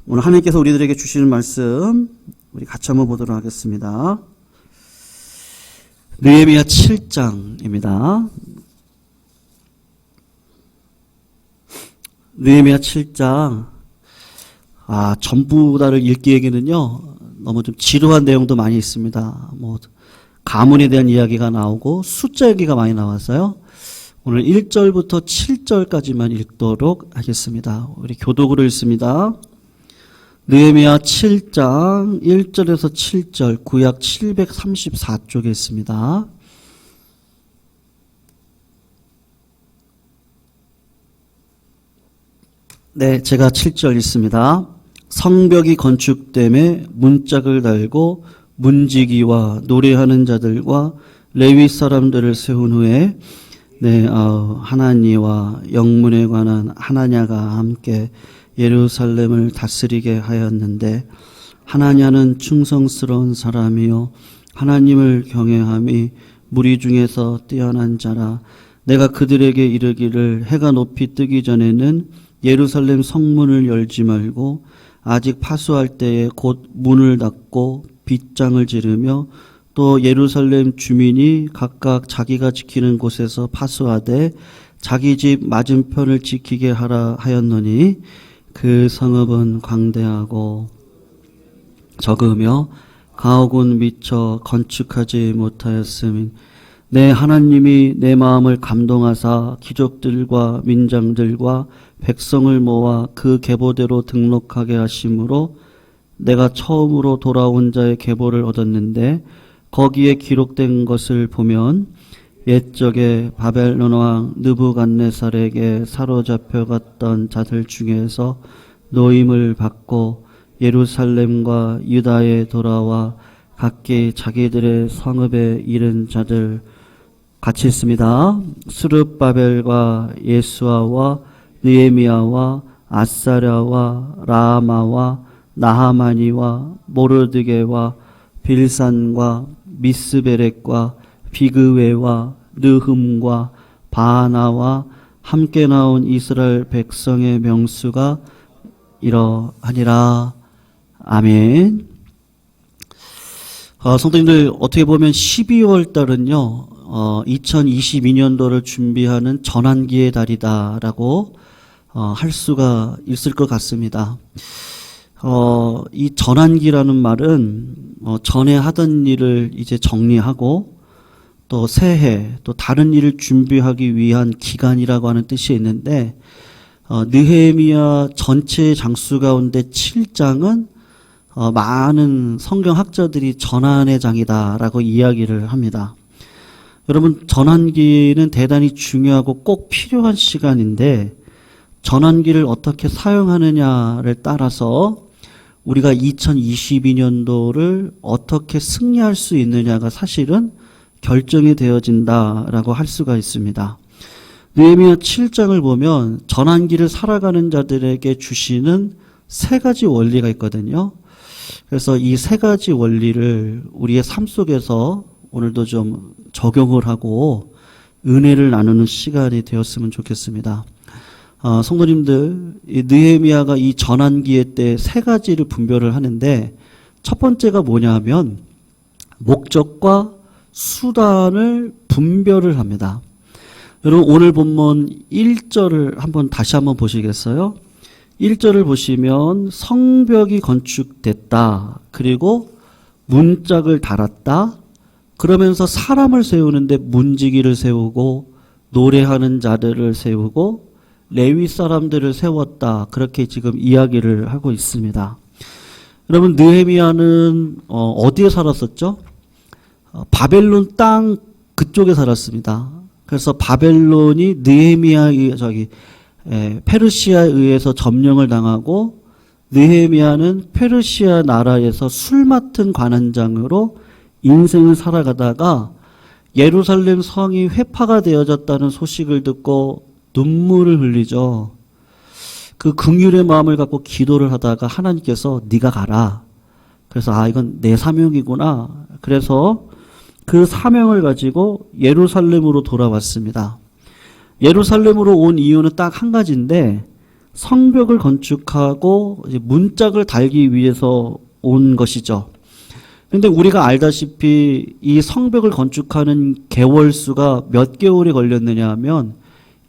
오늘 하나님께서 우리들에게 주시는 말씀 우리 같이 한번 보도록 하겠습니다. 느헤미야 7장입니다. 느헤미야 7장 전부 다를 읽기에게는요 너무 좀 지루한 내용도 많이 있습니다. 가문에 대한 이야기가 나오고 숫자 얘기가 많이 나왔어요. 오늘 1절부터 7절까지만 읽도록 하겠습니다. 우리 교독으로 읽습니다. 느헤미야 7장 1절에서 7절 구약 734쪽에 있습니다. 네, 제가 7절 읽습니다. 성벽이 건축됨에 문짝을 달고 문지기와 노래하는 자들과 레위 사람들을 세운 후에 하나니와 영문에 관한 하나냐가 함께 예루살렘을 다스리게 하였는데 하나냐는 충성스러운 사람이요 하나님을 경외함이 무리 중에서 뛰어난 자라. 내가 그들에게 이르기를 해가 높이 뜨기 전에는 예루살렘 성문을 열지 말고 아직 파수할 때에 곧 문을 닫고 빗장을 지르며 또 예루살렘 주민이 각각 자기가 지키는 곳에서 파수하되 자기 집 맞은편을 지키게 하라 하였노니 그 성읍은 광대하고 적으며 가옥은 미처 건축하지 못하였음인 내 하나님이 내 마음을 감동하사 귀족들과 민장들과 백성을 모아 그 계보대로 등록하게 하심으로 내가 처음으로 돌아온 자의 계보를 얻었는데 거기에 기록된 것을 보면 옛적에 바벨론 왕 느부갓네살에게 사로잡혀 갔던 자들 중에서 노임을 받고 예루살렘과 유다에 돌아와 각기 자기들의 성읍에 이른 자들 같이 있습니다. 스룹바벨과 예수아와 느헤미야와 아사랴와 라마와 나하마니와 모르드게와 빌산과 미스베렉과 비그웨와 느흠과 바하나와 함께 나온 이스라엘 백성의 명수가 이러하니라. 아멘. 성도님들, 어떻게 보면 12월 달은요 2022년도를 준비하는 전환기의 달이다라고 할 수가 있을 것 같습니다. 이 전환기라는 말은 전에 하던 일을 이제 정리하고 또 새해 또 다른 일을 준비하기 위한 기간이라고 하는 뜻이 있는데 느헤미야 전체의 장수 가운데 7장은 많은 성경학자들이 전환의 장이다라고 이야기를 합니다. 여러분, 전환기는 대단히 중요하고 꼭 필요한 시간인데 전환기를 어떻게 사용하느냐를 따라서 우리가 2022년도를 어떻게 승리할 수 있느냐가 사실은 결정이 되어진다라고 할 수가 있습니다. 느헤미야 7장을 보면 전환기를 살아가는 자들에게 주시는 세 가지 원리가 있거든요. 그래서 이 세 가지 원리를 우리의 삶 속에서 오늘도 좀 적용을 하고 은혜를 나누는 시간이 되었으면 좋겠습니다. 성도님들, 이 느헤미야가 이 전환기의 때 세 가지를 분별을 하는데 첫 번째가 뭐냐 하면 목적과 수단을 분별을 합니다. 여러분, 오늘 본문 1절을 다시 한번 보시겠어요? 1절을 보시면 성벽이 건축됐다. 그리고 문짝을 달았다. 그러면서 사람을 세우는데 문지기를 세우고 노래하는 자들을 세우고 레위 사람들을 세웠다. 그렇게 지금 이야기를 하고 있습니다. 여러분, 느헤미야는 어디에 살았었죠? 바벨론 땅 그쪽에 살았습니다. 그래서 바벨론이 페르시아에 의해서 점령을 당하고 느헤미야는 페르시아 나라에서 술 맡은 관원장으로 인생을 살아가다가 예루살렘 성이 회파가 되어졌다는 소식을 듣고 눈물을 흘리죠. 그 긍휼의 마음을 갖고 기도를 하다가 하나님께서 네가 가라. 그래서 이건 내 사명이구나. 그래서 그 사명을 가지고 예루살렘으로 돌아왔습니다. 예루살렘으로 온 이유는 딱 한 가지인데 성벽을 건축하고 이제 문짝을 달기 위해서 온 것이죠. 근데 우리가 알다시피 이 성벽을 건축하는 개월 수가 몇 개월이 걸렸느냐 하면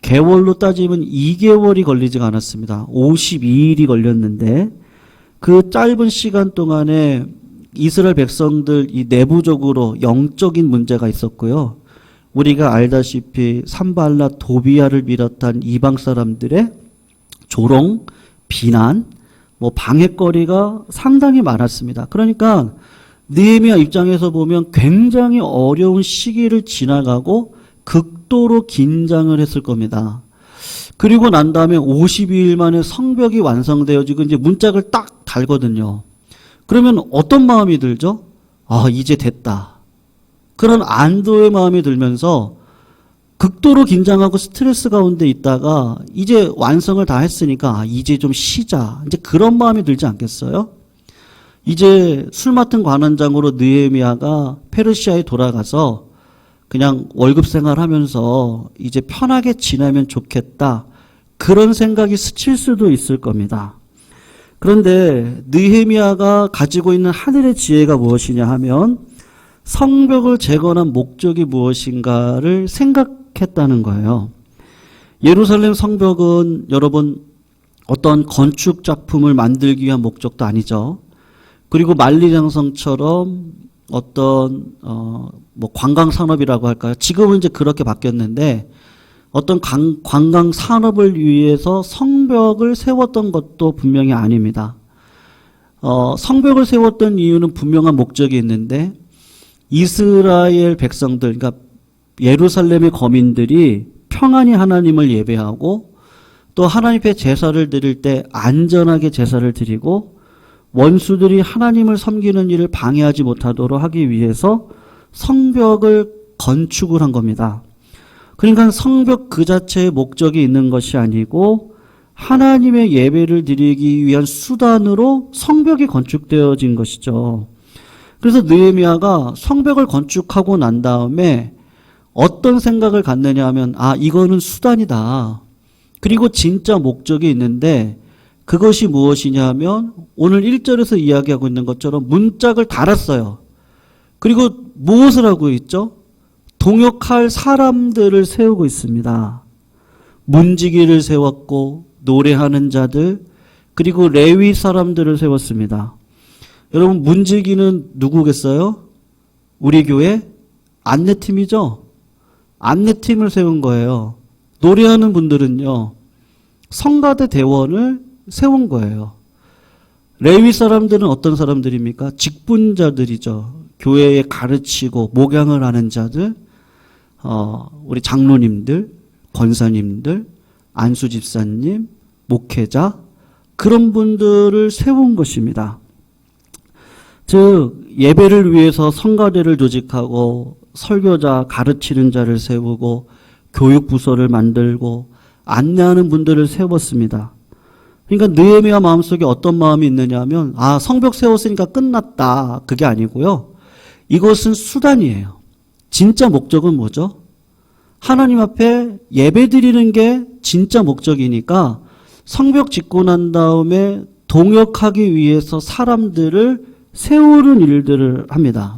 개월로 따지면 2개월이 걸리지가 않았습니다. 52일이 걸렸는데 그 짧은 시간 동안에 이스라엘 백성들 이 내부적으로 영적인 문제가 있었고요. 우리가 알다시피 산발라 도비아를 비롯한 이방 사람들의 조롱, 비난, 방해거리가 상당히 많았습니다. 그러니까 느헤미야 입장에서 보면 굉장히 어려운 시기를 지나가고 극도로 긴장을 했을 겁니다. 그리고 난 다음에 52일 만에 성벽이 완성되어지고 이제 문짝을 딱 달거든요. 그러면 어떤 마음이 들죠? 아, 이제 됐다. 그런 안도의 마음이 들면서 극도로 긴장하고 스트레스 가운데 있다가 이제 완성을 다 했으니까 이제 좀 쉬자. 이제 그런 마음이 들지 않겠어요? 이제 술 맡은 관원장으로 느헤미야가 페르시아에 돌아가서 그냥 월급 생활하면서 이제 편하게 지내면 좋겠다. 그런 생각이 스칠 수도 있을 겁니다. 그런데 느헤미야가 가지고 있는 하늘의 지혜가 무엇이냐 하면 성벽을 재건한 목적이 무엇인가를 생각했다는 거예요. 예루살렘 성벽은 여러분 어떤 건축 작품을 만들기 위한 목적도 아니죠. 그리고 만리장성처럼 어떤 관광 산업이라고 할까요? 지금은 이제 그렇게 바뀌었는데 어떤 관광 산업을 위해서 성벽을 세웠던 것도 분명히 아닙니다. 성벽을 세웠던 이유는 분명한 목적이 있는데 이스라엘 백성들, 그러니까 예루살렘의 거민들이 평안히 하나님을 예배하고 또 하나님 앞에 제사를 드릴 때 안전하게 제사를 드리고 원수들이 하나님을 섬기는 일을 방해하지 못하도록 하기 위해서 성벽을 건축을 한 겁니다. 그러니까 성벽 그 자체의 목적이 있는 것이 아니고 하나님의 예배를 드리기 위한 수단으로 성벽이 건축되어진 것이죠. 그래서 느헤미야가 성벽을 건축하고 난 다음에 어떤 생각을 갖느냐 하면 이거는 수단이다. 그리고 진짜 목적이 있는데 그것이 무엇이냐 하면 오늘 1절에서 이야기하고 있는 것처럼 문짝을 달았어요. 그리고 무엇을 하고 있죠? 동역할 사람들을 세우고 있습니다. 문지기를 세웠고 노래하는 자들 그리고 레위 사람들을 세웠습니다. 여러분 문지기는 누구겠어요? 우리 교회 안내팀이죠. 안내팀을 세운 거예요. 노래하는 분들은요. 성가대 대원을 세운 거예요. 레위 사람들은 어떤 사람들입니까? 직분자들이죠. 교회에 가르치고 목양을 하는 자들, 우리 장로님들, 권사님들, 안수집사님, 목회자 그런 분들을 세운 것입니다. 즉 예배를 위해서 성가대를 조직하고 설교자, 가르치는 자를 세우고 교육부서를 만들고 안내하는 분들을 세웠습니다. 그러니까 느헤미야 마음속에 어떤 마음이 있느냐 하면 성벽 세웠으니까 끝났다. 그게 아니고요. 이것은 수단이에요. 진짜 목적은 뭐죠? 하나님 앞에 예배 드리는 게 진짜 목적이니까 성벽 짓고 난 다음에 동역하기 위해서 사람들을 세우는 일들을 합니다.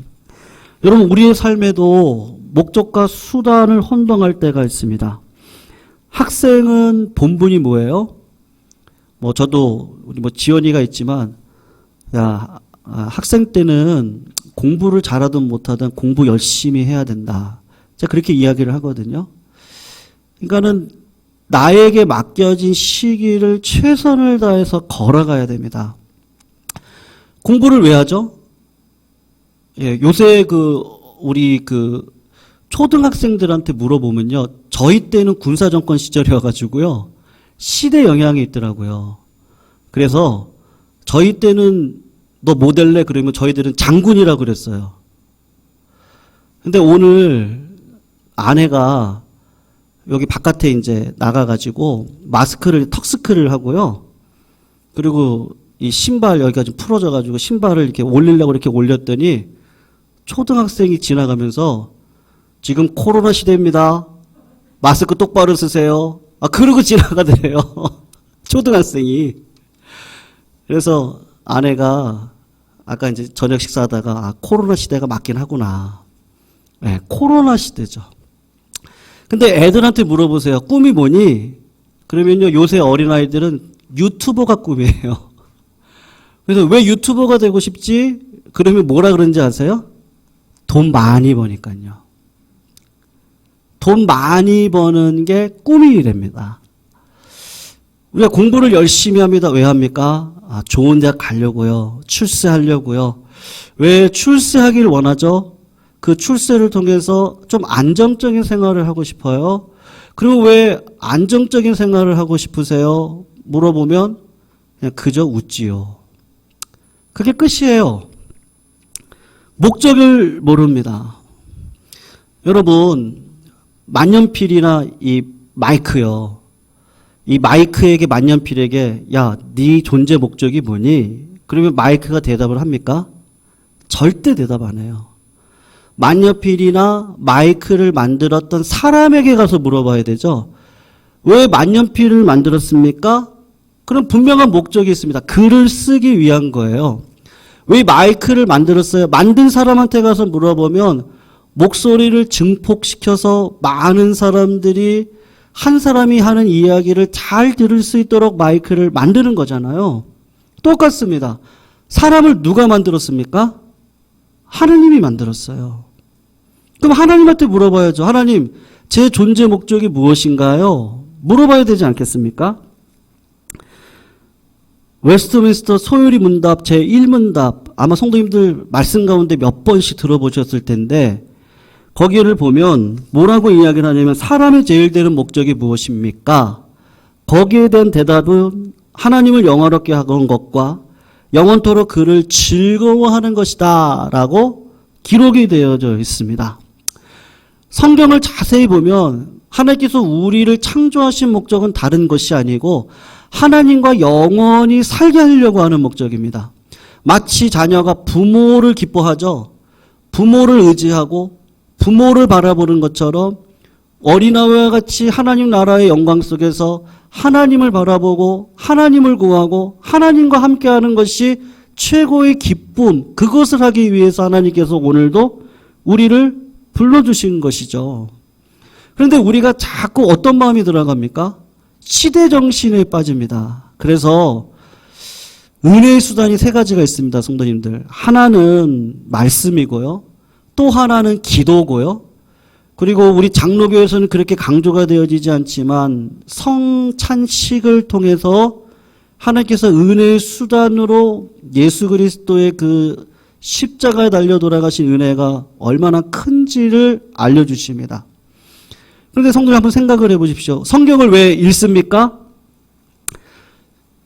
여러분 우리의 삶에도 목적과 수단을 혼동할 때가 있습니다. 학생은 본분이 뭐예요? 저도 우리 지연이가 있지만 학생 때는 공부를 잘하든 못하든 공부 열심히 해야 된다. 제가 그렇게 이야기를 하거든요. 그러니까는 나에게 맡겨진 시기를 최선을 다해서 걸어가야 됩니다. 공부를 왜 하죠? 요새 우리 초등학생들한테 물어보면요. 저희 때는 군사정권 시절이어가지고요. 시대 영향이 있더라고요. 그래서 저희 때는 너 뭐 될래? 그러면 저희들은 장군이라고 그랬어요. 근데 오늘 아내가 여기 바깥에 이제 나가가지고 마스크를, 턱스크를 하고요. 그리고 이 신발 여기가 좀 풀어져가지고 신발을 이렇게 올리려고 이렇게 올렸더니 초등학생이 지나가면서 지금 코로나 시대입니다. 마스크 똑바로 쓰세요. 그러고 지나가더래요. 초등학생이. 그래서 아내가 아까 이제 저녁 식사하다가 코로나 시대가 맞긴 하구나. 네, 코로나 시대죠. 근데 애들한테 물어보세요. 꿈이 뭐니? 그러면요, 요새 어린아이들은 유튜버가 꿈이에요. 그래서 왜 유튜버가 되고 싶지? 그러면 뭐라 그런지 아세요? 돈 많이 버니까요. 돈 많이 버는 게 꿈이랍니다. 우리가 공부를 열심히 합니다. 왜 합니까? 좋은 대학 가려고요. 출세하려고요. 왜 출세하길 원하죠? 그 출세를 통해서 좀 안정적인 생활을 하고 싶어요. 그리고 왜 안정적인 생활을 하고 싶으세요? 물어보면 그냥 그저 웃지요. 그게 끝이에요. 목적을 모릅니다. 여러분, 만년필이나 이 마이크요. 이 마이크에게 만년필에게 야, 네 존재 목적이 뭐니? 그러면 마이크가 대답을 합니까? 절대 대답 안 해요. 만년필이나 마이크를 만들었던 사람에게 가서 물어봐야 되죠. 왜 만년필을 만들었습니까? 그럼 분명한 목적이 있습니다. 글을 쓰기 위한 거예요. 왜 마이크를 만들었어요? 만든 사람한테 가서 물어보면 목소리를 증폭시켜서 많은 사람들이 한 사람이 하는 이야기를 잘 들을 수 있도록 마이크를 만드는 거잖아요. 똑같습니다. 사람을 누가 만들었습니까? 하나님이 만들었어요. 그럼 하나님한테 물어봐야죠. 하나님, 제 존재 목적이 무엇인가요? 물어봐야 되지 않겠습니까? 웨스트민스터 소요리 문답 제1문답 아마 성도님들 말씀 가운데 몇 번씩 들어보셨을 텐데 거기를 보면 뭐라고 이야기를 하냐면 사람의 제일 되는 목적이 무엇입니까? 거기에 대한 대답은 하나님을 영화롭게 하는 것과 영원토록 그를 즐거워하는 것이다 라고 기록이 되어져 있습니다. 성경을 자세히 보면 하나님께서 우리를 창조하신 목적은 다른 것이 아니고 하나님과 영원히 살게 하려고 하는 목적입니다. 마치 자녀가 부모를 기뻐하죠. 부모를 의지하고 부모를 바라보는 것처럼 어린아이와 같이 하나님 나라의 영광 속에서 하나님을 바라보고 하나님을 구하고 하나님과 함께하는 것이 최고의 기쁨, 그것을 하기 위해서 하나님께서 오늘도 우리를 불러주신 것이죠. 그런데 우리가 자꾸 어떤 마음이 들어갑니까? 시대정신에 빠집니다. 그래서 은혜의 수단이 세 가지가 있습니다. 성도님들. 하나는 말씀이고요. 또 하나는 기도고요. 그리고 우리 장로교에서는 그렇게 강조가 되어지지 않지만 성찬식을 통해서 하나님께서 은혜의 수단으로 예수 그리스도의 그 십자가에 달려 돌아가신 은혜가 얼마나 큰지를 알려주십니다. 그런데 성도님 한번 생각을 해보십시오. 성경을 왜 읽습니까?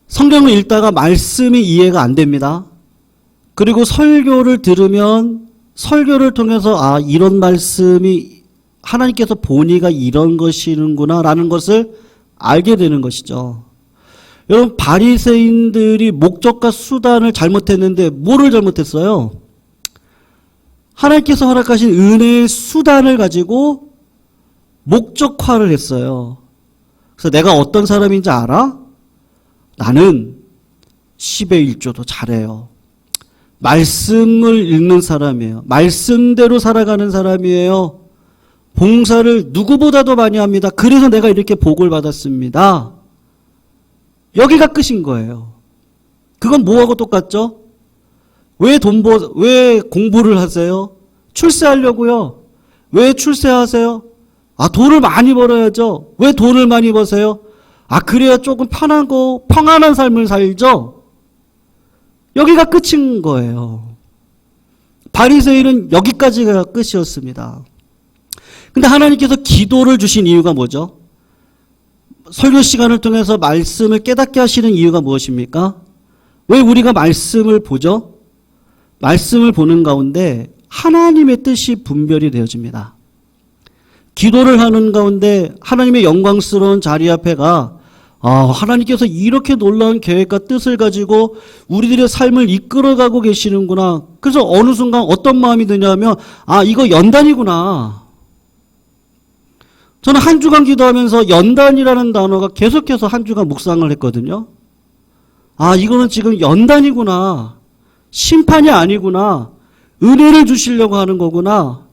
성경을 읽다가 말씀이 이해가 안 됩니다. 그리고 설교를 들으면 설교를 통해서 이런 말씀이 하나님께서 보니가 이런 것이는구나 라는 것을 알게 되는 것이죠. 여러분, 바리새인들이 목적과 수단을 잘못했는데 뭐를 잘못했어요? 하나님께서 허락하신 은혜의 수단을 가지고 목적화를 했어요. 그래서 내가 어떤 사람인지 알아? 나는 10의 1조도 잘해요. 말씀을 읽는 사람이에요. 말씀대로 살아가는 사람이에요. 봉사를 누구보다도 많이 합니다. 그래서 내가 이렇게 복을 받았습니다. 여기가 끝인 거예요. 그건 뭐하고 똑같죠? 왜 공부를 하세요? 출세하려고요. 왜 출세하세요? 돈을 많이 벌어야죠. 왜 돈을 많이 버세요? 그래야 조금 편하고 평안한 삶을 살죠. 여기가 끝인 거예요. 바리새인은 여기까지가 끝이었습니다. 근데 하나님께서 기도를 주신 이유가 뭐죠? 설교 시간을 통해서 말씀을 깨닫게 하시는 이유가 무엇입니까? 왜 우리가 말씀을 보죠? 말씀을 보는 가운데 하나님의 뜻이 분별이 되어집니다. 기도를 하는 가운데 하나님의 영광스러운 자리 앞에가 하나님께서 이렇게 놀라운 계획과 뜻을 가지고 우리들의 삶을 이끌어가고 계시는구나. 그래서 어느 순간 어떤 마음이 드냐면 이거 연단이구나. 저는 한 주간 기도하면서 연단이라는 단어가 계속해서 한 주간 묵상을 했거든요. 아, 이거는 지금 연단이구나. 심판이 아니구나. 은혜를 주시려고 하는 거구나.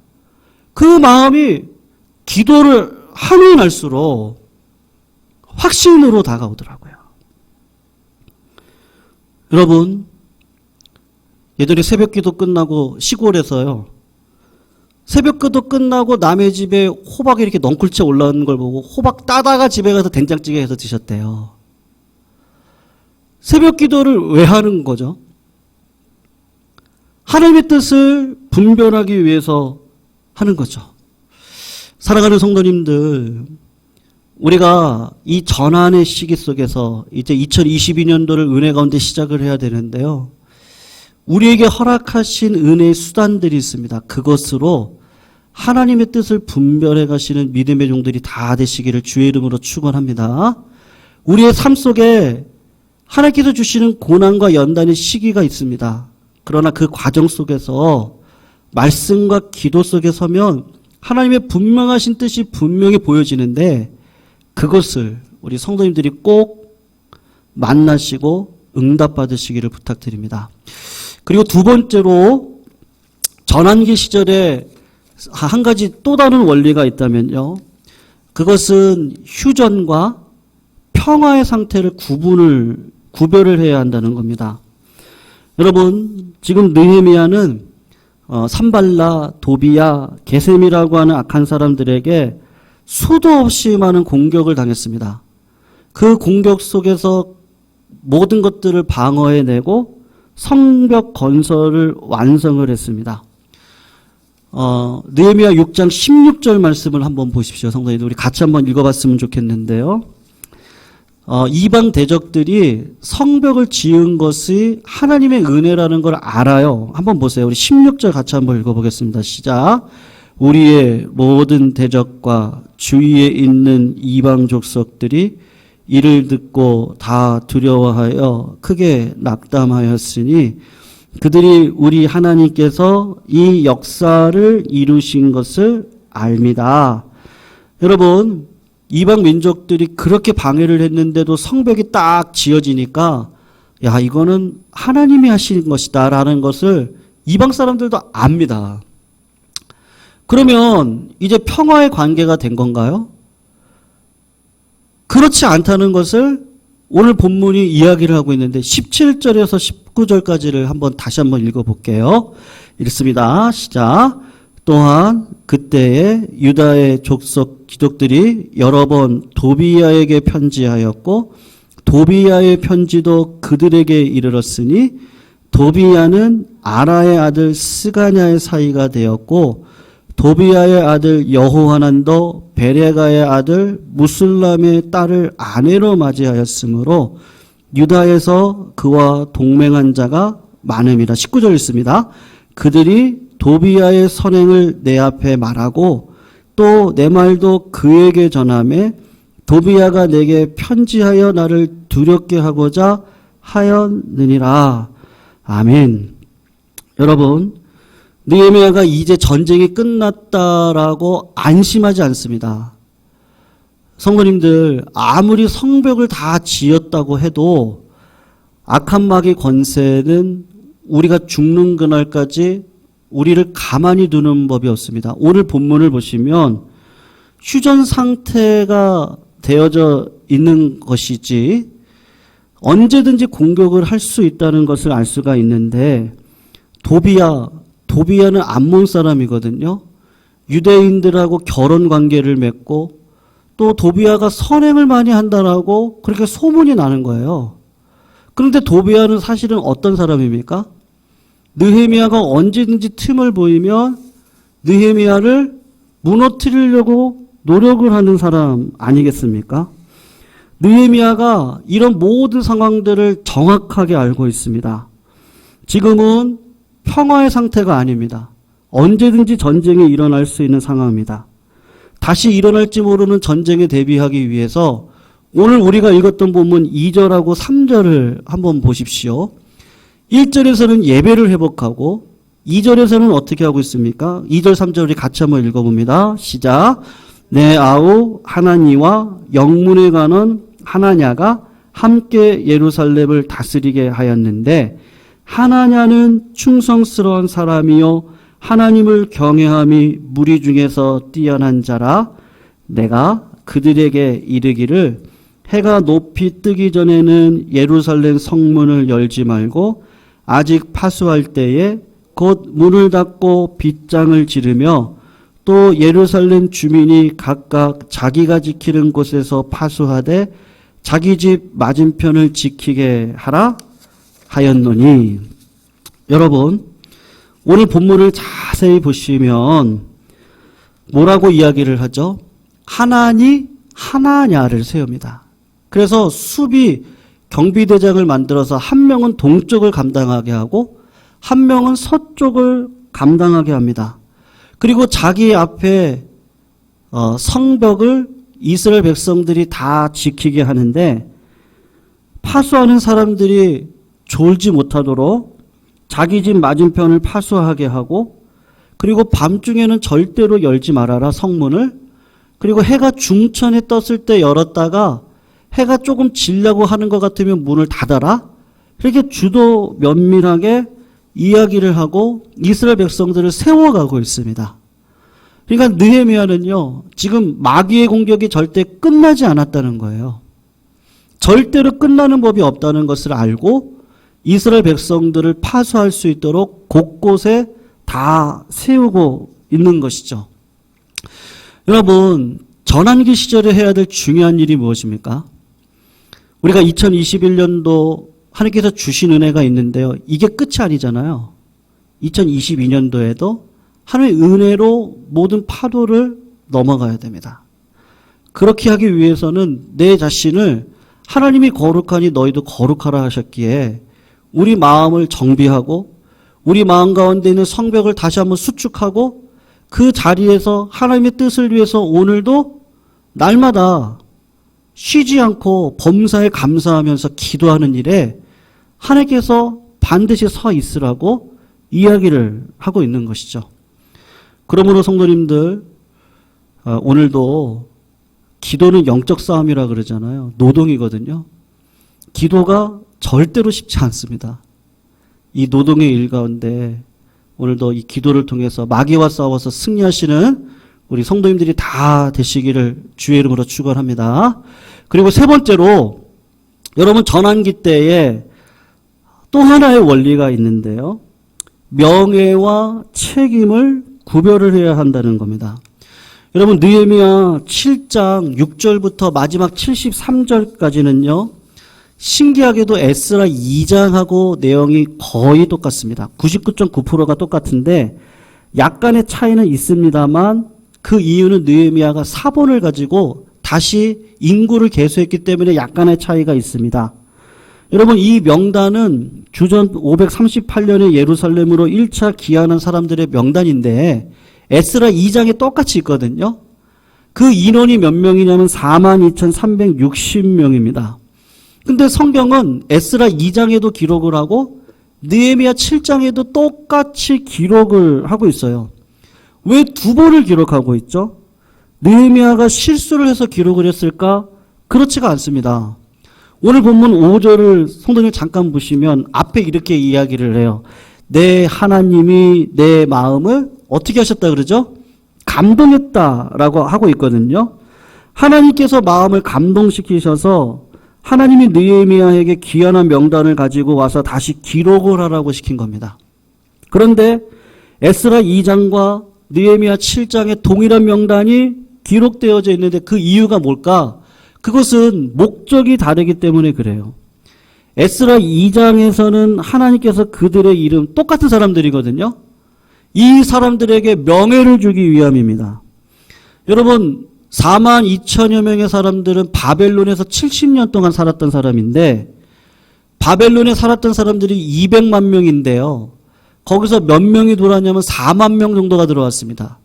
그 마음이 기도를 하면 할수록 확신으로 다가오더라고요. 여러분, 예전에 새벽 기도 끝나고 시골에서요. 새벽 기도 끝나고 남의 집에 호박이 이렇게 넝쿨째 올라오는 걸 보고 호박 따다가 집에 가서 된장찌개 해서 드셨대요. 새벽 기도를 왜 하는 거죠? 하나님의 뜻을 분별하기 위해서 하는 거죠. 사랑하는 성도님들, 우리가 이 전환의 시기 속에서 이제 2022년도를 은혜 가운데 시작을 해야 되는데요. 우리에게 허락하신 은혜의 수단들이 있습니다. 그것으로 하나님의 뜻을 분별해 가시는 믿음의 종들이 다 되시기를 주의 이름으로 축원합니다. 우리의 삶 속에 하나님께서 주시는 고난과 연단의 시기가 있습니다. 그러나 그 과정 속에서 말씀과 기도 속에 서면 하나님의 분명하신 뜻이 분명히 보여지는데 그것을 우리 성도님들이 꼭 만나시고 응답받으시기를 부탁드립니다. 그리고 두 번째로 전환기 시절에 한 가지 또 다른 원리가 있다면요. 그것은 휴전과 평화의 상태를 구별을 해야 한다는 겁니다. 여러분, 지금 느헤미야는 산발라, 도비야, 게셈이라고 하는 악한 사람들에게 수도 없이 많은 공격을 당했습니다. 그 공격 속에서 모든 것들을 방어해내고 성벽 건설을 완성을 했습니다. 느헤미야 6장 16절 말씀을 한번 보십시오. 성도님들, 우리 같이 한번 읽어봤으면 좋겠는데요. 이방 대적들이 성벽을 지은 것이 하나님의 은혜라는 걸 알아요. 한번 보세요. 우리 16절 같이 한번 읽어보겠습니다. 시작. 우리의 모든 대적과 주위에 있는 이방 족속들이 이를 듣고 다 두려워하여 크게 낙담하였으니 그들이 우리 하나님께서 이 역사를 이루신 것을 압니다. 여러분, 이방 민족들이 그렇게 방해를 했는데도 성벽이 딱 지어지니까 야, 이거는 하나님이 하신 것이다 라는 것을 이방 사람들도 압니다. 그러면 이제 평화의 관계가 된 건가요? 그렇지 않다는 것을 오늘 본문이 이야기를 하고 있는데 17절에서 19절까지를 다시 한번 읽어볼게요. 읽습니다. 시작. 또한 그때에 유다의 족속 귀족들이 여러 번 도비야에게 편지하였고 도비야의 편지도 그들에게 이르렀으니 도비야는 아라의 아들 스가냐의 사이가 되었고 도비야의 아들 여호하난도 베레가의 아들 무슬람의 딸을 아내로 맞이하였으므로 유다에서 그와 동맹한 자가 많음이라. 19절 읽습니다. 그들이 도비야의 선행을 내 앞에 말하고 또 내 말도 그에게 전하매 도비야가 내게 편지하여 나를 두렵게 하고자 하였느니라. 아멘. 여러분, 느헤미야가 이제 전쟁이 끝났다라고 안심하지 않습니다. 성도님들, 아무리 성벽을 다 지었다고 해도 악한 마귀 권세는 우리가 죽는 그날까지 우리를 가만히 두는 법이 없습니다. 오늘 본문을 보시면 휴전 상태가 되어져 있는 것이지 언제든지 공격을 할 수 있다는 것을 알 수가 있는데 도비야는 암몬 사람이거든요. 유대인들하고 결혼 관계를 맺고 또 도비야가 선행을 많이 한다라고 그렇게 소문이 나는 거예요. 그런데 도비야는 사실은 어떤 사람입니까? 느헤미야가 언제든지 틈을 보이면 느헤미야를 무너뜨리려고 노력을 하는 사람 아니겠습니까? 느헤미야가 이런 모든 상황들을 정확하게 알고 있습니다. 지금은 평화의 상태가 아닙니다. 언제든지 전쟁이 일어날 수 있는 상황입니다. 다시 일어날지 모르는 전쟁에 대비하기 위해서 오늘 우리가 읽었던 본문 2절하고 3절을 한번 보십시오. 1절에서는 예배를 회복하고 2절에서는 어떻게 하고 있습니까? 2절, 3절 우리 같이 한번 읽어봅니다. 시작. 내 아우 하나니와 영문에 관한 하나냐가 함께 예루살렘을 다스리게 하였는데 하나냐는 충성스러운 사람이요 하나님을 경외함이 무리 중에서 뛰어난 자라. 내가 그들에게 이르기를 해가 높이 뜨기 전에는 예루살렘 성문을 열지 말고 아직 파수할 때에 곧 문을 닫고 빗장을 지르며 또 예루살렘 주민이 각각 자기가 지키는 곳에서 파수하되 자기 집 맞은편을 지키게 하라 하였노니. 여러분, 오늘 본문을 자세히 보시면 뭐라고 이야기를 하죠? 하나니 하나냐를 세웁니다. 그래서 수비 경비대장을 만들어서 한 명은 동쪽을 감당하게 하고 한 명은 서쪽을 감당하게 합니다. 그리고 자기 앞에 성벽을 이스라엘 백성들이 다 지키게 하는데 파수하는 사람들이 졸지 못하도록 자기 집 맞은편을 파수하게 하고 그리고 밤중에는 절대로 열지 말아라 성문을. 그리고 해가 중천에 떴을 때 열었다가 해가 조금 지려고 하는 것 같으면 문을 닫아라. 이렇게 주도 면밀하게 이야기를 하고 이스라엘 백성들을 세워가고 있습니다. 그러니까 느헤미야는요, 지금 마귀의 공격이 절대 끝나지 않았다는 거예요. 절대로 끝나는 법이 없다는 것을 알고 이스라엘 백성들을 파수할 수 있도록 곳곳에 다 세우고 있는 것이죠. 여러분, 전환기 시절에 해야 될 중요한 일이 무엇입니까? 우리가 2021년도 하나님께서 주신 은혜가 있는데요. 이게 끝이 아니잖아요. 2022년도에도 하나님의 은혜로 모든 파도를 넘어가야 됩니다. 그렇게 하기 위해서는 내 자신을 하나님이 거룩하니 너희도 거룩하라 하셨기에 우리 마음을 정비하고 우리 마음 가운데 있는 성벽을 다시 한번 수축하고 그 자리에서 하나님의 뜻을 위해서 오늘도 날마다 쉬지 않고 범사에 감사하면서 기도하는 일에 하나님께서 반드시 서 있으라고 이야기를 하고 있는 것이죠. 그러므로 성도님들, 오늘도 기도는 영적 싸움이라 그러잖아요. 노동이거든요. 기도가 절대로 쉽지 않습니다. 이 노동의 일 가운데 오늘도 이 기도를 통해서 마귀와 싸워서 승리하시는 우리 성도님들이 다 되시기를 주의 이름으로 축원합니다. 그리고 세 번째로 여러분 전환기 때에 또 하나의 원리가 있는데요. 명예와 책임을 구별을 해야 한다는 겁니다. 여러분 느헤미야 7장 6절부터 마지막 73절까지는요. 신기하게도 에스라 2장하고 내용이 거의 똑같습니다. 99.9%가 똑같은데 약간의 차이는 있습니다만 그 이유는 느헤미야가 사본을 가지고 다시 인구를 계수했기 때문에 약간의 차이가 있습니다. 여러분 이 명단은 주전 538년에 예루살렘으로 1차 귀환한 사람들의 명단인데 에스라 2장에 똑같이 있거든요. 그 인원이 몇 명이냐면 42,360명입니다. 근데 성경은 에스라 2장에도 기록을 하고 느헤미야 7장에도 똑같이 기록을 하고 있어요. 왜 두 번을 기록하고 있죠? 느헤미야가 실수를 해서 기록을 했을까? 그렇지가 않습니다. 오늘 본문 5절을 성도님 잠깐 보시면 앞에 이렇게 이야기를 해요. 내 하나님이 내 마음을 어떻게 하셨다 그러죠? 감동했다라고 하고 있거든요. 하나님께서 마음을 감동시키셔서 하나님이 느헤미야에게 귀환한 명단을 가지고 와서 다시 기록을 하라고 시킨 겁니다. 그런데 에스라 2장과 느헤미야 7장에 동일한 명단이 기록되어져 있는데 그 이유가 뭘까? 그것은 목적이 다르기 때문에 그래요. 에스라 2장에서는 하나님께서 그들의 이름 똑같은 사람들이거든요. 이 사람들에게 명예를 주기 위함입니다. 여러분 42,000여 명의 사람들은 바벨론에서 70년 동안 살았던 사람인데 바벨론에 살았던 사람들이 200만 명인데요. 거기서 몇 명이 들어왔냐면 4만 명 정도가 들어왔습니다.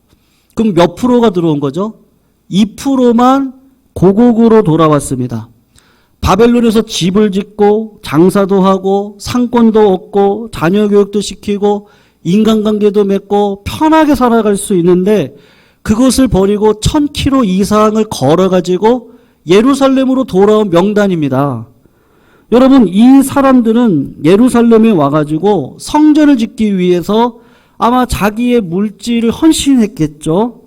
그럼 몇 프로가 들어온 거죠? 2%만 고국으로 돌아왔습니다. 바벨론에서 집을 짓고 장사도 하고 상권도 얻고 자녀 교육도 시키고 인간관계도 맺고 편하게 살아갈 수 있는데 그것을 버리고 1000km 이상을 걸어가지고 예루살렘으로 돌아온 명단입니다. 여러분, 이 사람들은 예루살렘에 와가지고 성전을 짓기 위해서 아마 자기의 물질을 헌신했겠죠.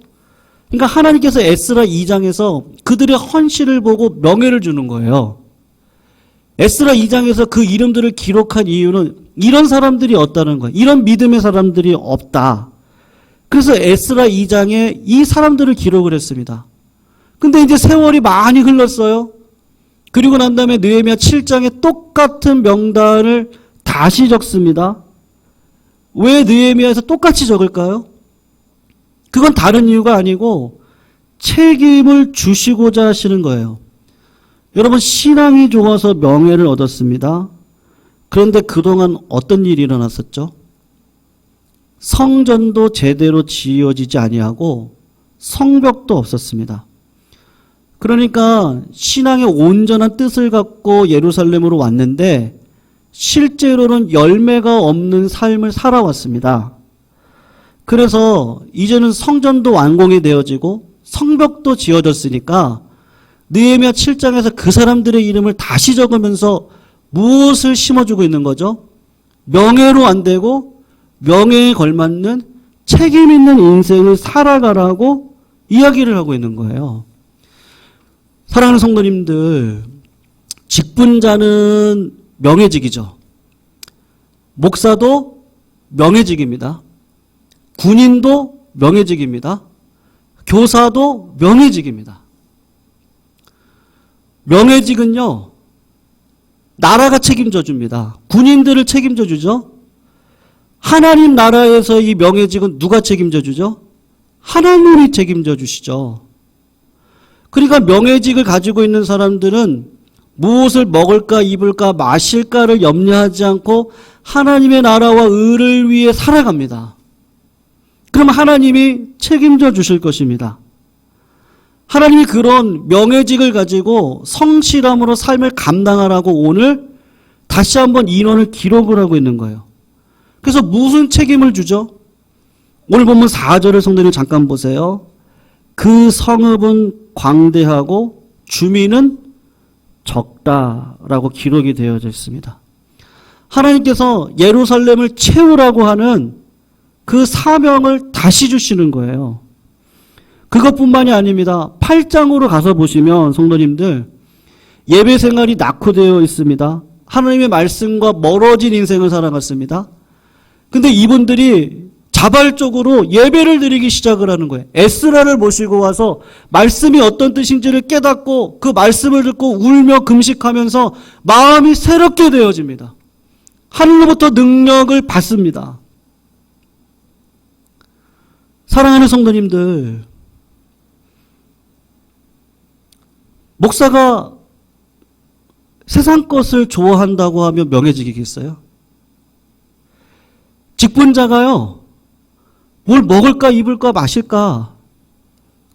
그러니까 하나님께서 에스라 2장에서 그들의 헌신을 보고 명예를 주는 거예요. 에스라 2장에서 그 이름들을 기록한 이유는 이런 사람들이 없다는 거예요. 이런 믿음의 사람들이 없다. 그래서 에스라 2장에 이 사람들을 기록을 했습니다. 근데 이제 세월이 많이 흘렀어요. 그리고 난 다음에 느헤미야 7장에 똑같은 명단을 다시 적습니다. 왜 느헤미야에서 똑같이 적을까요? 그건 다른 이유가 아니고 책임을 주시고자 하시는 거예요. 여러분, 신앙이 좋아서 명예를 얻었습니다. 그런데 그동안 어떤 일이 일어났었죠? 성전도 제대로 지어지지 아니하고 성벽도 없었습니다. 그러니까 신앙의 온전한 뜻을 갖고 예루살렘으로 왔는데 실제로는 열매가 없는 삶을 살아왔습니다. 그래서 이제는 성전도 완공이 되어지고 성벽도 지어졌으니까 느헤미야 7장에서 그 사람들의 이름을 다시 적으면서 무엇을 심어주고 있는 거죠? 명예로 안 되고 명예에 걸맞는 책임 있는 인생을 살아가라고 이야기를 하고 있는 거예요. 사랑하는 성도님들, 직분자는 명예직이죠. 목사도 명예직입니다. 군인도 명예직입니다. 교사도 명예직입니다. 명예직은요, 나라가 책임져 줍니다. 군인들을 책임져 주죠. 하나님 나라에서 이 명예직은 누가 책임져 주죠? 하나님이 책임져 주시죠. 그러니까 명예직을 가지고 있는 사람들은 무엇을 먹을까, 입을까, 마실까를 염려하지 않고 하나님의 나라와 의를 위해 살아갑니다. 그럼 하나님이 책임져 주실 것입니다. 하나님이 그런 명예직을 가지고 성실함으로 삶을 감당하라고 오늘 다시 한번 인원을 기록을 하고 있는 거예요. 그래서 무슨 책임을 주죠? 오늘 본문 4절을 성도님 잠깐 보세요. 그 성읍은 광대하고 주민은 적다라고 기록이 되어져 있습니다. 하나님께서 예루살렘을 채우라고 하는 그 사명을 다시 주시는 거예요. 그것뿐만이 아닙니다. 8장으로 가서 보시면 성도님들, 예배 생활이 낙후되어 있습니다. 하나님의 말씀과 멀어진 인생을 살아갔습니다. 근데 이분들이 자발적으로 예배를 드리기 시작을 하는 거예요. 에스라를 모시고 와서 말씀이 어떤 뜻인지를 깨닫고 그 말씀을 듣고 울며 금식하면서 마음이 새롭게 되어집니다. 하늘로부터 능력을 받습니다. 사랑하는 성도님들, 목사가 세상 것을 좋아한다고 하면 명예직이겠어요? 직분자가요, 뭘 먹을까, 입을까, 마실까,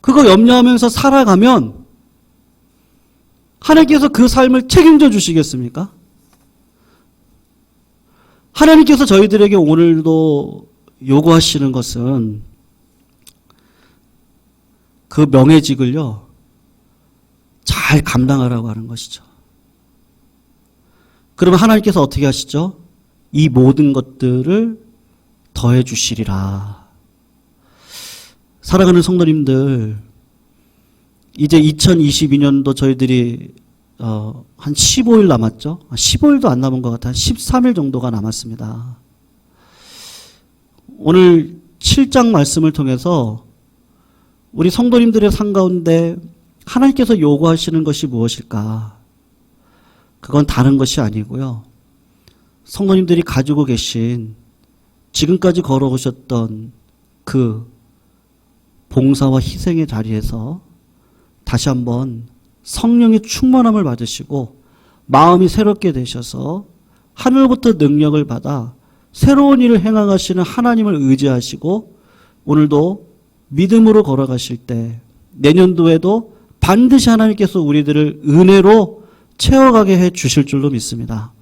그거 염려하면서 살아가면 하나님께서 그 삶을 책임져 주시겠습니까? 하나님께서 저희들에게 오늘도 요구하시는 것은 그 명예직을요, 잘 감당하라고 하는 것이죠. 그러면 하나님께서 어떻게 하시죠? 이 모든 것들을 더해 주시리라. 사랑하는 성도님들, 이제 2022년도 저희들이 한 15일 남았죠? 15일도 안 남은 것 같아요. 13일 정도가 남았습니다. 오늘 7장 말씀을 통해서 우리 성도님들의 삶 가운데 하나님께서 요구하시는 것이 무엇일까? 그건 다른 것이 아니고요. 성도님들이 가지고 계신 지금까지 걸어오셨던 그 봉사와 희생의 자리에서 다시 한번 성령의 충만함을 받으시고 마음이 새롭게 되셔서 하늘부터 능력을 받아 새로운 일을 행하시는 하나님을 의지하시고 오늘도 믿음으로 걸어가실 때 내년도에도 반드시 하나님께서 우리들을 은혜로 채워가게 해 주실 줄로 믿습니다.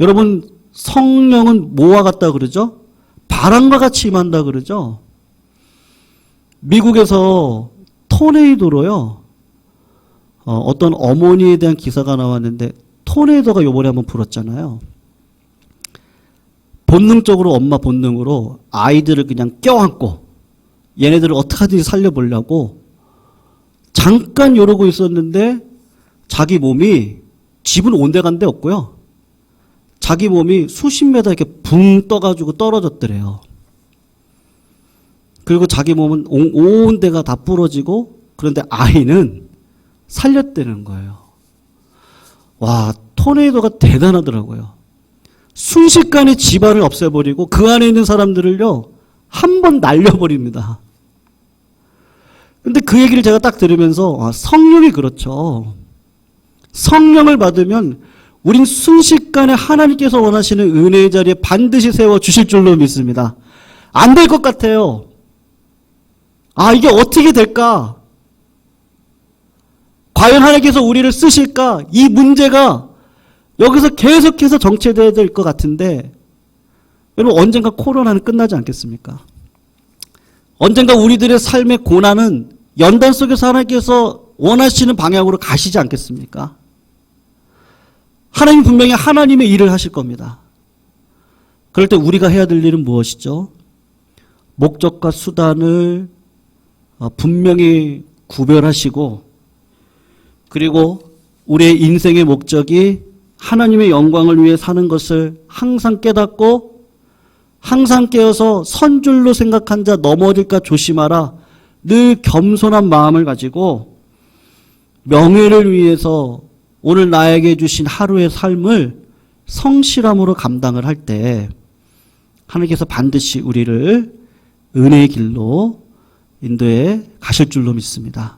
여러분, 성령은 뭐와 같다 그러죠? 바람과 같이 임한다 그러죠? 미국에서 토네이도로요. 어떤 어머니에 대한 기사가 나왔는데 토네이도가 요번에 한번 불었잖아요. 본능적으로 엄마 본능으로 아이들을 그냥 껴안고 얘네들을 어떻게든 살려보려고 잠깐 이러고 있었는데 자기 몸이 집은 온데간데 없고요. 자기 몸이 수십 메다 이렇게 붕 떠가지고 떨어졌더래요. 그리고 자기 몸은 온 데가 다 부러지고 그런데 아이는 살렸다는 거예요. 와, 토네이도가 대단하더라고요. 순식간에 집안을 없애버리고 그 안에 있는 사람들을요, 한 번 날려버립니다. 근데 그 얘기를 제가 딱 들으면서 성령이 그렇죠. 성령을 받으면 우린 순식간에 하나님께서 원하시는 은혜의 자리에 반드시 세워주실 줄로 믿습니다. 안 될 것 같아요. 이게 어떻게 될까? 과연 하나님께서 우리를 쓰실까? 이 문제가 여기서 계속해서 정체되어야 될 것 같은데 여러분 언젠가 코로나는 끝나지 않겠습니까? 언젠가 우리들의 삶의 고난은 연단 속에서 하나님께서 원하시는 방향으로 가시지 않겠습니까? 하나님 분명히 하나님의 일을 하실 겁니다. 그럴 때 우리가 해야 될 일은 무엇이죠? 목적과 수단을 분명히 구별하시고 그리고 우리의 인생의 목적이 하나님의 영광을 위해 사는 것을 항상 깨닫고 항상 깨어서 선줄로 생각한 자 넘어질까 조심하라. 늘 겸손한 마음을 가지고 명예를 위해서 오늘 나에게 주신 하루의 삶을 성실함으로 감당을 할 때 하나님께서 반드시 우리를 은혜의 길로 인도해 가실 줄로 믿습니다.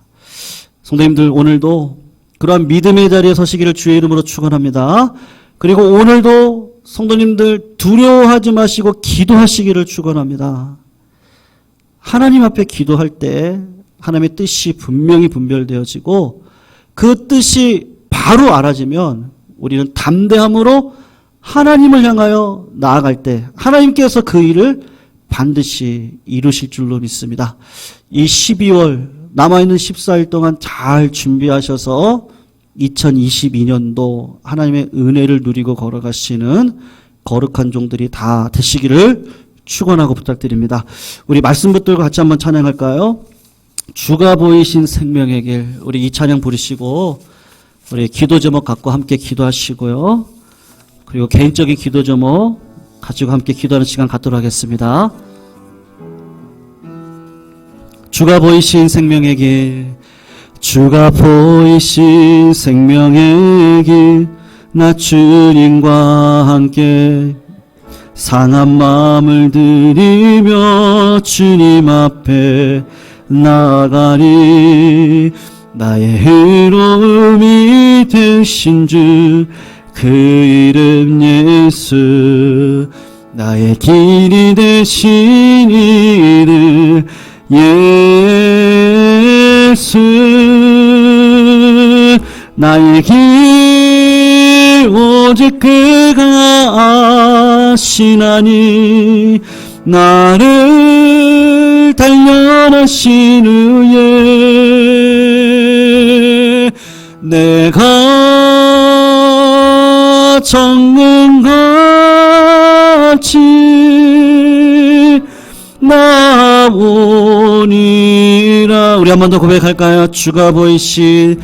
성도님들 오늘도 그러한 믿음의 자리에 서시기를 주의 이름으로 축원합니다. 그리고 오늘도 성도님들 두려워하지 마시고 기도하시기를 축원합니다. 하나님 앞에 기도할 때 하나님의 뜻이 분명히 분별되어지고 그 뜻이 바로 알아지면 우리는 담대함으로 하나님을 향하여 나아갈 때 하나님께서 그 일을 반드시 이루실 줄로 믿습니다. 이 12월 남아있는 14일 동안 잘 준비하셔서 2022년도 하나님의 은혜를 누리고 걸어가시는 거룩한 종들이 다 되시기를 축원하고 부탁드립니다. 우리 말씀 붙들고 같이 한번 찬양할까요? 주가 보이신 생명의 길. 우리 이 찬양 부르시고 우리 기도 제목 갖고 함께 기도하시고요. 그리고 개인적인 기도 제목 가지고 함께 기도하는 시간 갖도록 하겠습니다. 주가 보이신 생명의 길, 주가 보이신 생명의 길, 나 주님과 함께 상한 마음을 들이며 주님 앞에 나아가리. 나의 의로움이 되신 주 그 이름 예수, 나의 길이 되신 이름 예수, 나의 길 오직 그가 아시나니 나를 단련하신 후에 내가 정금같이 나오니라. 우리 한 번 더 고백할까요? 주가 보이신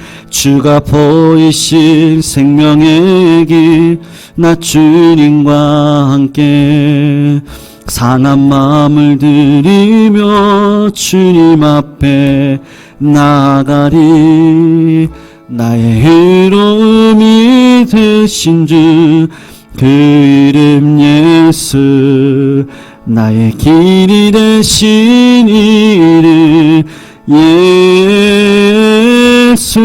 생명의 길, 나 주님과 함께 상한 마음을 들이며 주님 앞에 나가리. 나의 의로움이 되신 주 그 이름 예수, 나의 길이 되신 이름 예수,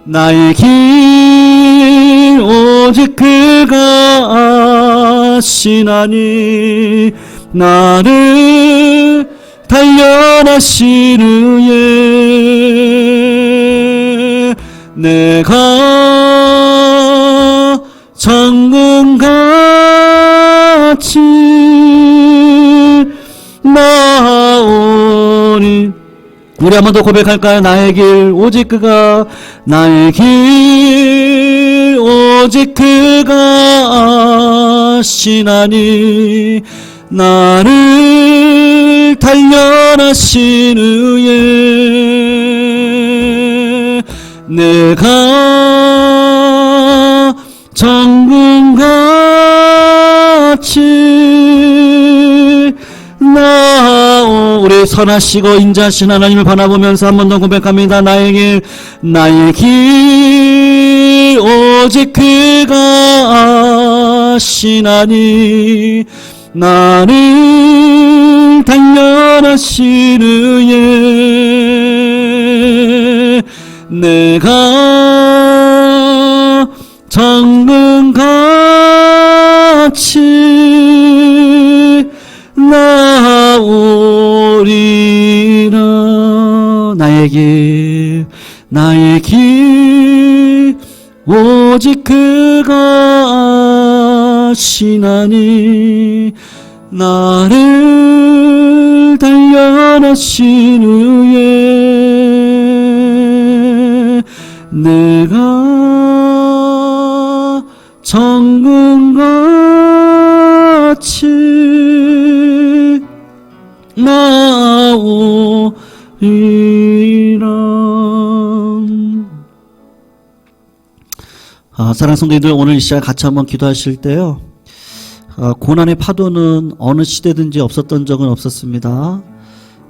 나의 길 오직 그가 아시나니 나를 단련하신 후에 내가 정금같이 나오니라. 우리 한 번 더 고백할까요? 나의 길 오직 그가 나의 길 오직 그가 아시나니 나를 단련하신 후에 내가 정금같이 우리 선하시고 인자하신 하나님을 바라보면서 한 번 더 고백합니다. 나의 길 오직 그가 아시나니 나를 단련하신 후에 내가 정금같이 나오리라. 나의 길 오직 그가 아시나니 나를 단련하신 후에 내가 정금같이 나오리라. 사랑하는 성도님들, 오늘 이 시간 같이 한번 기도하실 때요, 고난의 파도는 어느 시대든지 없었던 적은 없었습니다.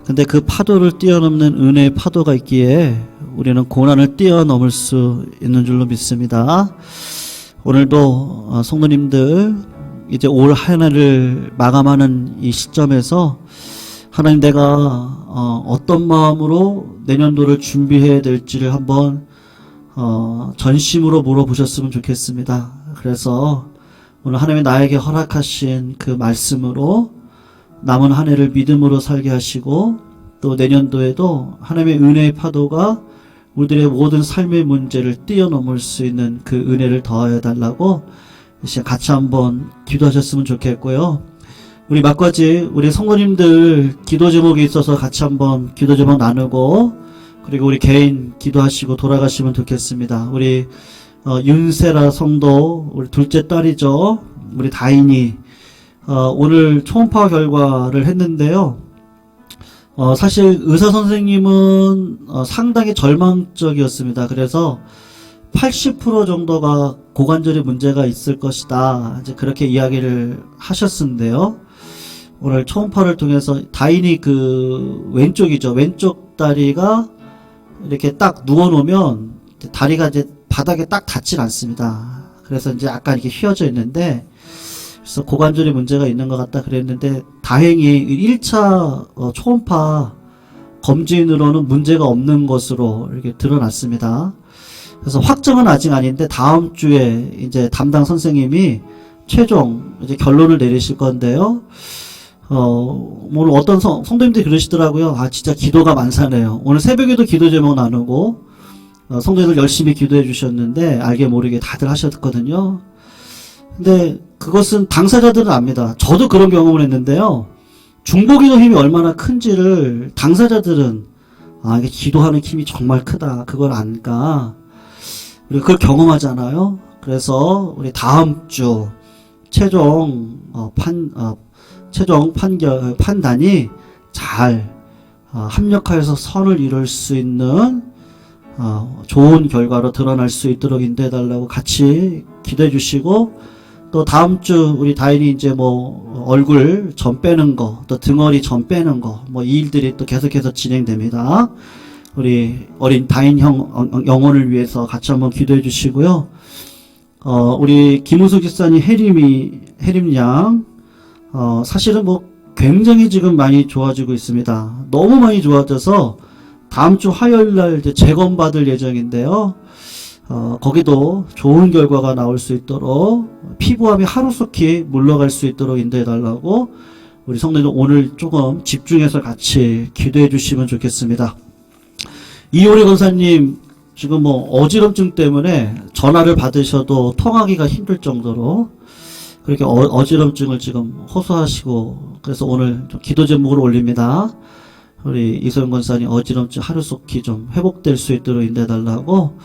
근데 그 파도를 뛰어넘는 은혜의 파도가 있기에 우리는 고난을 뛰어넘을 수 있는 줄로 믿습니다. 오늘도 성도님들 이제 올 한 해를 마감하는 이 시점에서 하나님, 내가 어떤 마음으로 내년도를 준비해야 될지를 한번 전심으로 물어보셨으면 좋겠습니다. 그래서 오늘 하나님이 나에게 허락하신 그 말씀으로 남은 한 해를 믿음으로 살게 하시고, 또 내년도에도 하나님의 은혜의 파도가 우리들의 모든 삶의 문제를 뛰어넘을 수 있는 그 은혜를 더하여 달라고 이제 같이 한번 기도하셨으면 좋겠고요. 우리 막바지 우리 성도님들 기도 제목이 있어서 같이 한번 기도 제목 나누고, 그리고 우리 개인 기도하시고 돌아가시면 좋겠습니다. 우리 윤세라 성도, 우리 둘째 딸이죠, 우리 다인이 오늘 초음파 결과를 했는데요. 사실 의사 선생님은 상당히 절망적이었습니다. 그래서 80% 정도가 고관절에 문제가 있을 것이다, 이제 그렇게 이야기를 하셨는데요. 오늘 초음파를 통해서 다인이 그 왼쪽이죠, 왼쪽 다리가 이렇게 딱 누워놓으면 다리가 이제 바닥에 딱 닿질 않습니다. 그래서 이제 약간 이렇게 휘어져 있는데, 그래서 고관절에 문제가 있는 것 같다 그랬는데, 다행히 1차 초음파 검진으로는 문제가 없는 것으로 이렇게 드러났습니다. 그래서 확정은 아직 아닌데 다음 주에 이제 담당 선생님이 최종 이제 결론을 내리실 건데요. 오늘 어떤 성도님들이 그러시더라고요. 진짜 기도가 만사네요. 오늘 새벽에도 기도 제목 나누고 성도님들 열심히 기도해 주셨는데 알게 모르게 다들 하셨거든요. 근데 그것은 당사자들은 압니다. 저도 그런 경험을 했는데요. 중보기도 힘이 얼마나 큰지를 당사자들은 이게 기도하는 힘이 정말 크다, 그걸 안까. 우리 그걸 경험하잖아요. 그래서 우리 다음 주 최종 판단이 잘 합력하여서 선을 이룰 수 있는 좋은 결과로 드러날 수 있도록 인도해 달라고 같이 기도해 주시고, 또 다음 주 우리 다인이 이제 뭐 얼굴 점 빼는 거, 또 등허리 점 빼는 거, 뭐 이 일들이 또 계속해서 진행됩니다. 우리 어린 다인 영혼을 위해서 같이 한번 기도해 주시고요. 우리 김우숙 집사님 혜림 양, 사실은 뭐 굉장히 지금 많이 좋아지고 있습니다. 너무 많이 좋아져서 다음 주 화요일 날 이제 재검받을 예정인데요. 거기도 좋은 결과가 나올 수 있도록, 피부암이 하루속히 물러갈 수 있도록 인도해 달라고 우리 성도님들 오늘 조금 집중해서 같이 기도해 주시면 좋겠습니다. 이효리 권사님 지금 뭐 어지럼증 때문에 전화를 받으셔도 통하기가 힘들 정도로 그렇게 어지럼증을 지금 호소하시고, 그래서 오늘 좀 기도 제목을 올립니다. 우리 이소영 권사님 어지럼증 하루속히 좀 회복될 수 있도록 인도해달라고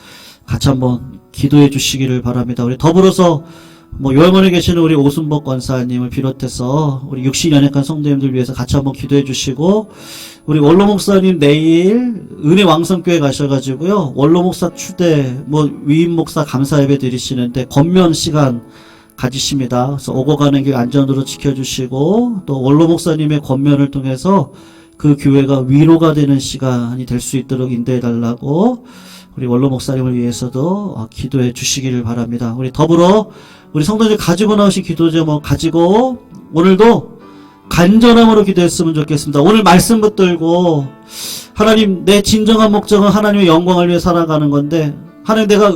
같이 한번 기도해 주시기를 바랍니다. 우리 더불어서 요양원에 계시는 우리 오순복 권사님을 비롯해서 우리 60연약한 성도님들 위해서 같이 한번 기도해 주시고, 우리 원로 목사님 내일 은혜 왕성교회 가셔가지고요, 원로 목사 추대, 위임 목사 감사 예배 드리시는데 권면 시간 가지십니다. 그래서 오고 가는 길 안전으로 지켜주시고, 또 원로 목사님의 권면을 통해서 그 교회가 위로가 되는 시간이 될 수 있도록 인도해 달라고 우리 원로 목사님을 위해서도 기도해 주시기를 바랍니다. 우리 더불어 우리 성도들 가지고 나오신 기도 제목 가지고 오늘도 간절함으로 기도했으면 좋겠습니다. 오늘 말씀 붙들고, 하나님, 내 진정한 목적은 하나님의 영광을 위해 살아가는 건데, 하나님, 내가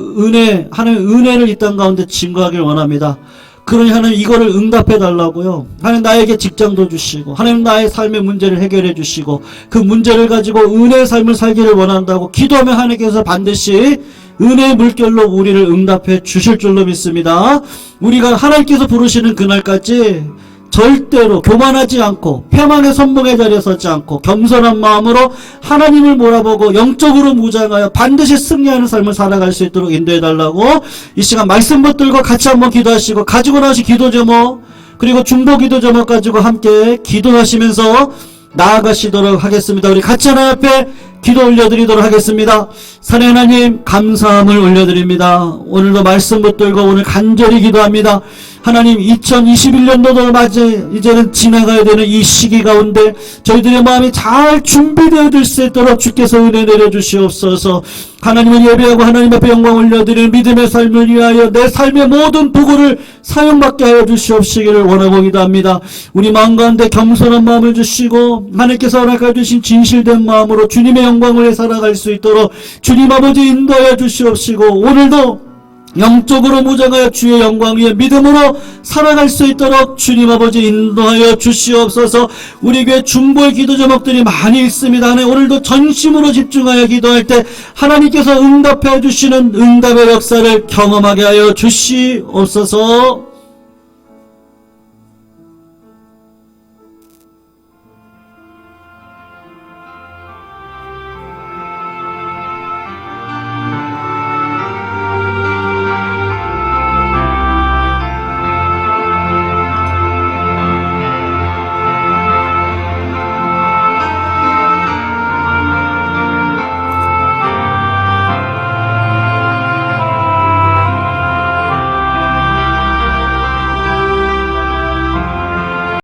하나님의 은혜를 이 땅 가운데 증거하길 원합니다. 그러니 하나님, 이거를 응답해 달라고요. 하나님, 나에게 직장도 주시고, 하나님, 나의 삶의 문제를 해결해 주시고, 그 문제를 가지고 은혜의 삶을 살기를 원한다고 기도하면 하나님께서 반드시 은혜의 물결로 우리를 응답해 주실 줄로 믿습니다. 우리가 하나님께서 부르시는 그날까지 절대로 교만하지 않고 패망의 선봉의 자리에 서지 않고 겸손한 마음으로 하나님을 몰아보고 영적으로 무장하여 반드시 승리하는 삶을 살아갈 수 있도록 인도해달라고 이 시간 말씀 붙들고 같이 한번 기도하시고, 가지고 나오신 기도 제목 그리고 중보 기도 제목 가지고 함께 기도하시면서 나아가시도록 하겠습니다. 우리 같이 하나님 앞에 기도 올려드리도록 하겠습니다. 사랑의 하나님, 감사함을 올려드립니다. 오늘도 말씀 붙들고 오늘 간절히 기도합니다. 하나님, 2021년도도 맞이 이제는 지나가야 되는 이 시기 가운데 저희들의 마음이 잘 준비되어질 수 있도록 주께서 은혜 내려주시옵소서. 하나님을 예배하고 하나님 앞에 영광 올려드리는 믿음의 삶을 위하여 내 삶의 모든 도구를 사용받게 하여 주시옵시기를 원하고 기도합니다. 우리 마음 가운데 겸손한 마음을 주시고 하나님께서 허락해 주신 진실된 마음으로 주님의 영광을 위해 살아갈 수 있도록 주님 아버지 인도하여 주시옵시고, 오늘도 영적으로 무장하여 주의 영광 위에 믿음으로 살아갈 수 있도록 주님 아버지 인도하여 주시옵소서. 우리 교회 중보의 기도 제목들이 많이 있습니다. 하나님, 오늘도 전심으로 집중하여 기도할 때 하나님께서 응답해 주시는 응답의 역사를 경험하게 하여 주시옵소서.